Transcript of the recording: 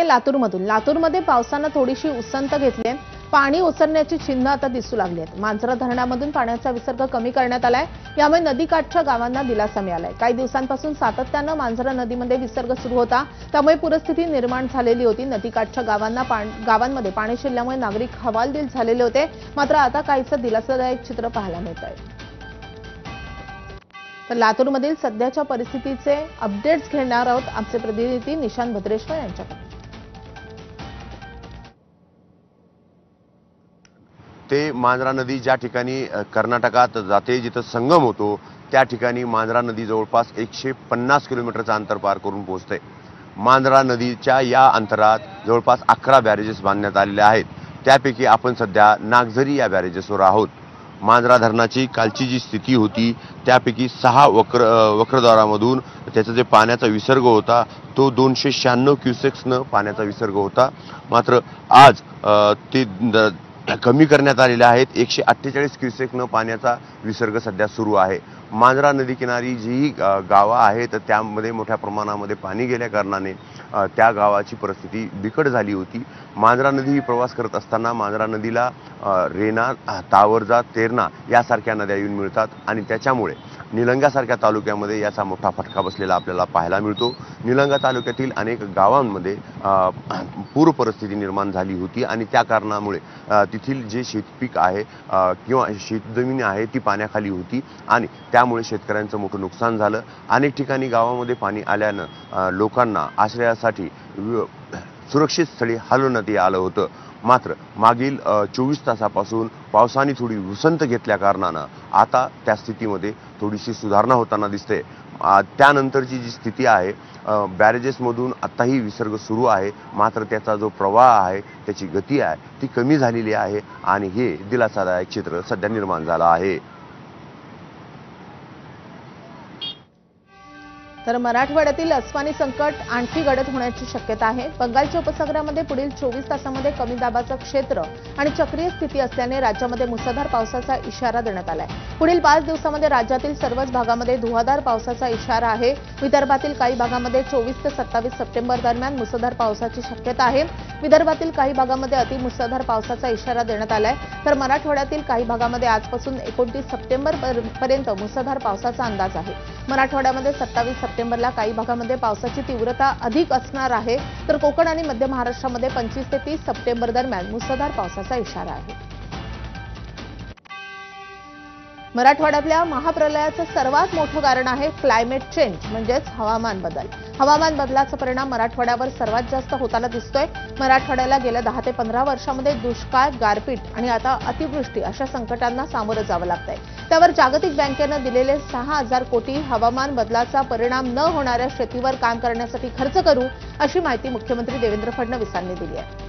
लातूरमध्ये पावसानं थोडीशी उसंत घेतली आहे। पाणी ओसरण्याची चिन्ह आता दिसू लागली आहेत। मांजरा धरणामधून पाण्याचा विसर्ग कमी करण्यात आलाय। यामुळे नदीकाठच्या गावांना दिलासा मिळालाय। काही दिवसांपासून सातत्यानं मांजरा नदीमध्ये विसर्ग सुरू होता, त्यामुळे पूरस्थिती निर्माण झालेली होती। नदीकाठच्या गावांमध्ये पाणी शिरल्यामुळे नागरिक हवालदिल झालेले होते। मात्र आता काहीसं दिलासादायक चित्र पाहायला मिळत आहे। तर लातूरमधील सध्याच्या परिस्थितीचे अपडेट्स घेणार आहोत आमचे प्रतिनिधी निशांत भद्रेश्वर यांच्याकडून। ते मांजरा नदी ज्या ठिकाणी कर्नाटकात जाते, जिथं संगम होतो, त्या ठिकाणी मांजरा नदी जवळपास 150 किलोमीटरचं अंतर पार करून पोहोचते। मांजरा नदीच्या या अंतरात जवळपास 11 बॅरेजेस बांधण्यात आलेले आहेत। त्यापैकी आपण सध्या नागझरी या बॅरेजेसवर आहोत। मांजरा धरणाची कालची जी स्थिती होती त्यापैकी 6 वक्रद्वारामधून त्याचा जे पाण्याचा विसर्ग होता तो 296 क्युसेक्सनं पाण्याचा विसर्ग होता। मात्र आज ते कमी करण्यात आलेले आहेत। 148 क्युसेकनं पाण्याचा विसर्ग सध्या सुरू आहे। मांजरा नदी किनारी जी गावं आहेत त्यामध्ये मोठ्या प्रमाणामध्ये पाणी गेल्या कारणाने त्या गावाची परिस्थिती बिकट झाली होती। मांजरा नदी प्रवास करत असताना मांजरा नदीला रेणा, तावरजा, तेरणा यासारख्या नद्या येऊन मिळतात आणि त्याच्यामुळे निलंगासारख्या तालुक्यामध्ये याचा मोठा फटका बसलेला आपल्याला पाहायला मिळतो। निलंगा तालुक्यातील अनेक गावांमध्ये पूर परिस्थिती निर्माण झाली होती आणि त्या कारणामुळे तिथील जे शेतपीक आहे किंवा शेतजमीन आहे ती पाण्याखाली होती आणि त्यामुळे शेतकऱ्यांचं मोठं नुकसान झालं। अनेक ठिकाणी गावामध्ये पाणी आल्यानं लोकांना आश्रयासाठी सुरक्षित स्थळी हलवण्यात आलं होतं। मात्र मागील 24 तासापासून पावसाने थोडी उसंत घेतल्या कारणानं आता त्या स्थितीमध्ये थोडीशी सुधारणा होताना दिसते। त्यानंतरची जी स्थिती आहे बॅरेजेसमधून आताही विसर्ग सुरू आहे, मात्र त्याचा जो प्रवाह आहे त्याची गती आहे ती कमी झालेली आहे आणि हे दिलासादायक चित्र सध्या निर्माण झालं आहे। तर मराठवाड्यातील अस्मानी संकट आणखी गडद होण्याची शक्यता आहे। बंगालच्या उपसागरामध्ये पुढील 24 तासांमध्ये कमी दाबाचं क्षेत्र आणि चक्रीय स्थिती असल्याने राज्यामध्ये मुसळधार पावसाचा इशारा देण्यात आलाय। पुढील 5 दिवसांमध्ये राज्यातील सर्वच भागामध्ये धुवाधार पावसाचा इशारा आहे। विदर्भातील काही भागामध्ये 24 ते 27 सप्टेंबर दरम्यान मुसळधार पावसाची शक्यता आहे। विदर्भातील काही भागामध्ये अतिमुसळधार पावसाचा इशारा देण्यात आलाय। तर मराठवाड्यातील काही भागामध्ये आजपासून 29 सप्टेंबर पर्यंत मुसळधार पावसाचा अंदाज आहे। मराठवाड्यामध्ये 27 सप्टेंबरला काही भागामध्ये पावसाची तीव्रता अधिक असणार आहे। तर कोकण आणि मध्य महाराष्ट्रामध्ये 25 ते 30 सप्टेंबर दरम्यान मुसळधार पावसाचा इशारा आहे। मराठवाड्यातल्या महाप्रलयाचं सर्वात मोठं कारण आहे क्लायमेट चेंज म्हणजेच हवामान बदल। हवामान बदलाचा परिणाम मराठवाड्यावर सर्वात जास्त होताना दिसतोय। मराठवाड्याला गेल्या 10 ते 15 वर्षांमध्ये दुष्काळ, गारपीट आणि आता अतिवृष्टी अशा संकटांना सामोरं जावं लागतंय। त्यावर जागतिक बँकेनं दिलेले 6000 कोटी हवामान बदलाचा परिणाम न होणाऱ्या शेतीवर काम करण्यासाठी खर्च करू अशी माहिती मुख्यमंत्री देवेंद्र फडणवीसांनी दिली आहे।